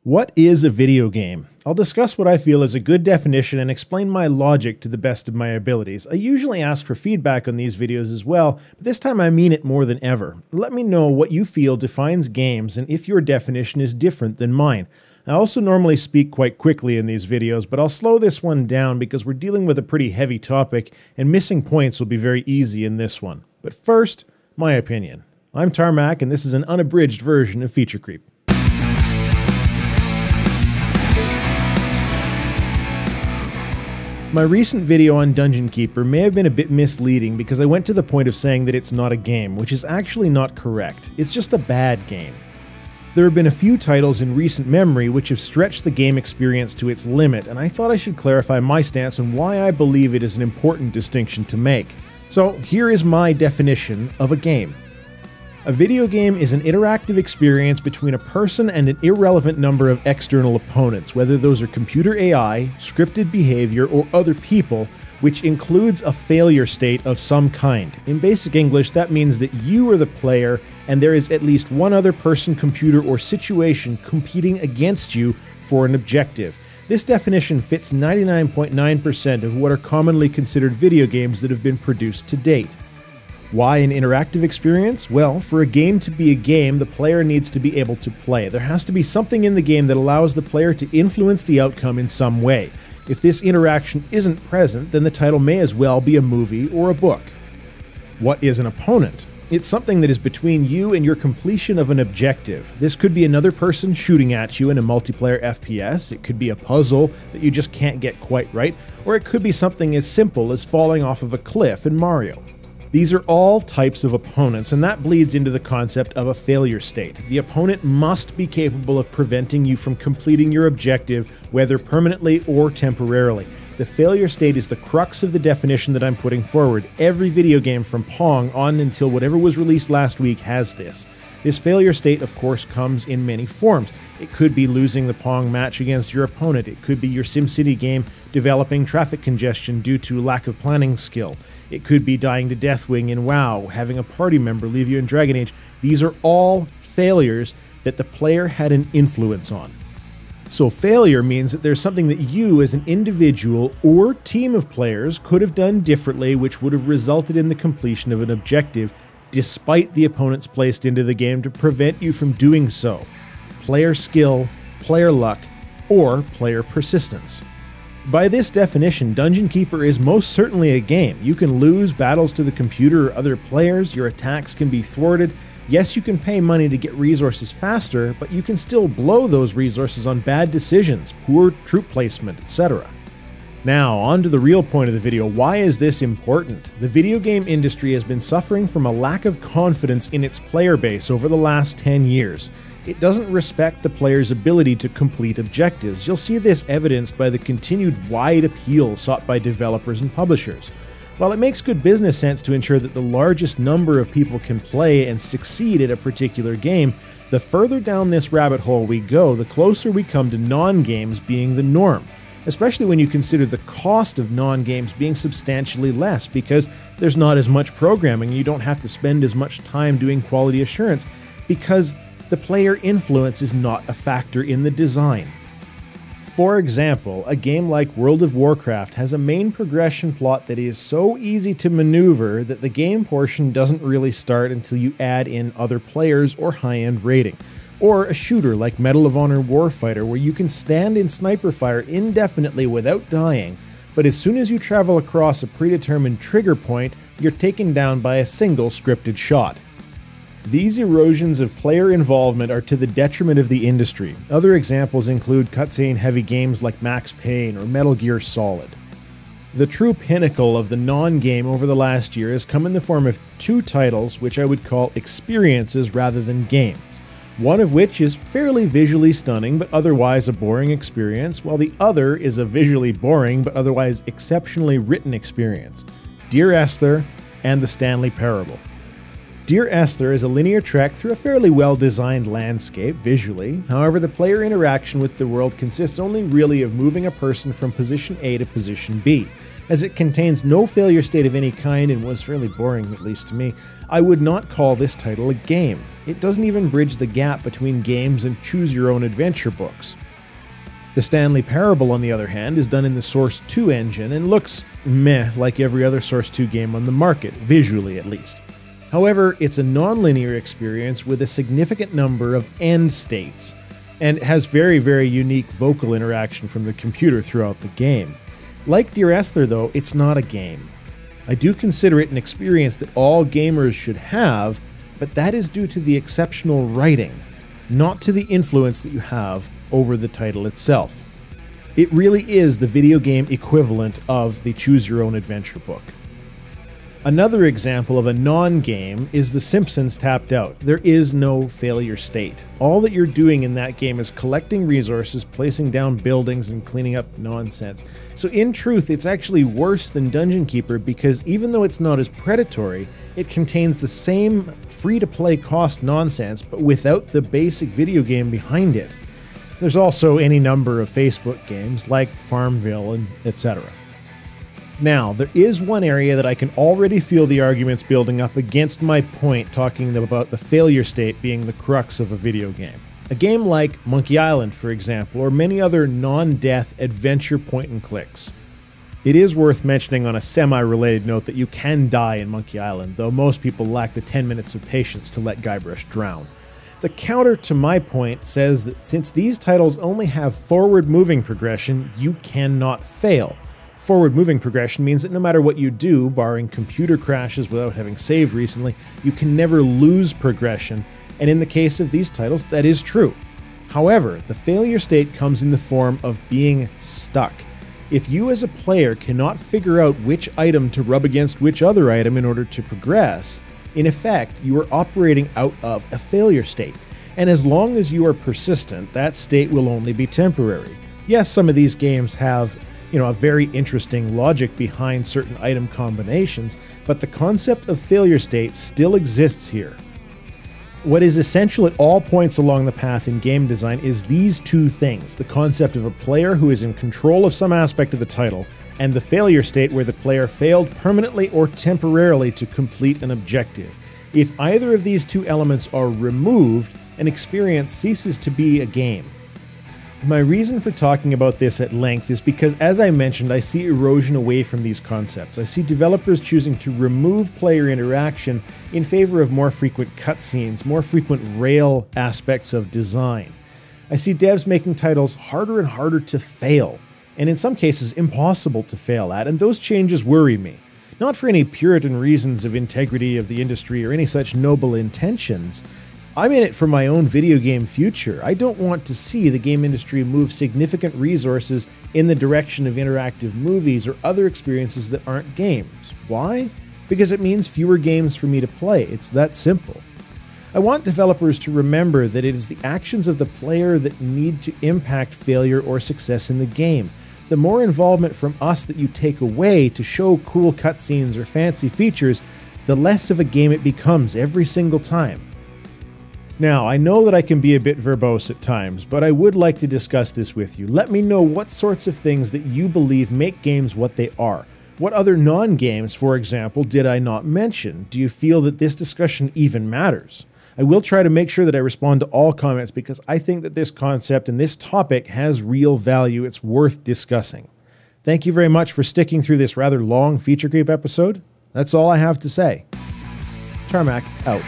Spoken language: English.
What is a video game? I'll discuss what I feel is a good definition and explain my logic to the best of my abilities. I usually ask for feedback on these videos as well, but this time I mean it more than ever. Let me know what you feel defines games and if your definition is different than mine. I also normally speak quite quickly in these videos, but I'll slow this one down because we're dealing with a pretty heavy topic and missing points will be very easy in this one. But first, my opinion. I'm Tarmack and this is an unabridged version of Feature Creep. My recent video on Dungeon Keeper may have been a bit misleading because I went to the point of saying that it's not a game, which is actually not correct. It's just a bad game. There have been a few titles in recent memory which have stretched the game experience to its limit, and I thought I should clarify my stance on why I believe it is an important distinction to make. So here is my definition of a game. A video game is an interactive experience between a person and an irrelevant number of external opponents, whether those are computer AI, scripted behavior, or other people, which includes a failure state of some kind. In basic English, that means that you are the player and there is at least one other person, computer, or situation competing against you for an objective. This definition fits 99.9% of what are commonly considered video games that have been produced to date. Why an interactive experience? Well, for a game to be a game, the player needs to be able to play. There has to be something in the game that allows the player to influence the outcome in some way. If this interaction isn't present, then the title may as well be a movie or a book. What is an opponent? It's something that is between you and your completion of an objective. This could be another person shooting at you in a multiplayer FPS, it could be a puzzle that you just can't get quite right, or it could be something as simple as falling off of a cliff in Mario. These are all types of opponents, and that bleeds into the concept of a failure state. The opponent must be capable of preventing you from completing your objective, whether permanently or temporarily. The failure state is the crux of the definition that I'm putting forward. Every video game from Pong on until whatever was released last week has this. This failure state, of course, comes in many forms. It could be losing the Pong match against your opponent. It could be your SimCity game developing traffic congestion due to lack of planning skill. It could be dying to Deathwing in WoW, having a party member leave you in Dragon Age. These are all failures that the player had an influence on. So failure means that there's something that you as an individual or team of players could have done differently which would have resulted in the completion of an objective despite the opponents placed into the game to prevent you from doing so. Player skill, player luck, or player persistence. By this definition, Dungeon Keeper is most certainly a game. You can lose battles to the computer or other players, your attacks can be thwarted. Yes, you can pay money to get resources faster, but you can still blow those resources on bad decisions, poor troop placement, etc. Now, on to the real point of the video. Why is this important? The video game industry has been suffering from a lack of confidence in its player base over the last 10 years. It doesn't respect the player's ability to complete objectives. You'll see this evidenced by the continued wide appeal sought by developers and publishers. While it makes good business sense to ensure that the largest number of people can play and succeed at a particular game, the further down this rabbit hole we go, the closer we come to non-games being the norm. Especially when you consider the cost of non-games being substantially less because there's not as much programming and you don't have to spend as much time doing quality assurance because the player influence is not a factor in the design. For example, a game like World of Warcraft has a main progression plot that is so easy to maneuver that the game portion doesn't really start until you add in other players or high-end raiding. Or a shooter like Medal of Honor Warfighter where you can stand in sniper fire indefinitely without dying, but as soon as you travel across a predetermined trigger point, you're taken down by a single scripted shot. These erosions of player involvement are to the detriment of the industry. Other examples include cutscene-heavy games like Max Payne or Metal Gear Solid. The true pinnacle of the non-game over the last year has come in the form of two titles which I would call experiences rather than games. One of which is fairly visually stunning but otherwise a boring experience, while the other is a visually boring but otherwise exceptionally written experience. Dear Esther and the Stanley Parable. Dear Esther is a linear trek through a fairly well-designed landscape visually. However, the player interaction with the world consists only really of moving a person from position A to position B. As it contains no failure state of any kind and was fairly boring, at least to me, I would not call this title a game. It doesn't even bridge the gap between games and choose-your-own-adventure books. The Stanley Parable, on the other hand, is done in the Source 2 engine and looks meh like every other Source 2 game on the market, visually at least. However, it's a non-linear experience with a significant number of end states, and has very, very unique vocal interaction from the computer throughout the game. Like Dear Esther, though, it's not a game. I do consider it an experience that all gamers should have, but that is due to the exceptional writing, not to the influence that you have over the title itself. It really is the video game equivalent of the Choose Your Own Adventure book. Another example of a non-game is The Simpsons Tapped Out. There is no failure state. All that you're doing in that game is collecting resources, placing down buildings, and cleaning up nonsense. So in truth, it's actually worse than Dungeon Keeper because even though it's not as predatory, it contains the same free-to-play cost nonsense, but without the basic video game behind it. There's also any number of Facebook games like Farmville and etc. Now, there is one area that I can already feel the arguments building up against my point, talking about the failure state being the crux of a video game. A game like Monkey Island, for example, or many other non-death adventure point-and-clicks. It is worth mentioning on a semi-related note that you can die in Monkey Island, though most people lack the 10 minutes of patience to let Guybrush drown. The counter to my point says that since these titles only have forward-moving progression, you cannot fail. Forward-moving progression means that no matter what you do, barring computer crashes without having saved recently, you can never lose progression, and in the case of these titles, that is true. However, the failure state comes in the form of being stuck. If you as a player cannot figure out which item to rub against which other item in order to progress, in effect, you are operating out of a failure state. And as long as you are persistent, that state will only be temporary. Yes, some of these games have a very interesting logic behind certain item combinations, but the concept of failure state still exists here. What is essential at all points along the path in game design is these two things: the concept of a player who is in control of some aspect of the title, and the failure state where the player failed permanently or temporarily to complete an objective. If either of these two elements are removed, an experience ceases to be a game. My reason for talking about this at length is because, as I mentioned, I see erosion away from these concepts. I see developers choosing to remove player interaction in favor of more frequent cutscenes, more frequent rail aspects of design. I see devs making titles harder and harder to fail, and in some cases impossible to fail at, and those changes worry me. Not for any Puritan reasons of integrity of the industry or any such noble intentions. I'm in it for my own video game future. I don't want to see the game industry move significant resources in the direction of interactive movies or other experiences that aren't games. Why? Because it means fewer games for me to play. It's that simple. I want developers to remember that it is the actions of the player that need to impact failure or success in the game. The more involvement from us that you take away to show cool cutscenes or fancy features, the less of a game it becomes every single time. Now, I know that I can be a bit verbose at times, but I would like to discuss this with you. Let me know what sorts of things that you believe make games what they are. What other non-games, for example, did I not mention? Do you feel that this discussion even matters? I will try to make sure that I respond to all comments because I think that this concept and this topic has real value. It's worth discussing. Thank you very much for sticking through this rather long Feature Creep episode. That's all I have to say. Tarmack out.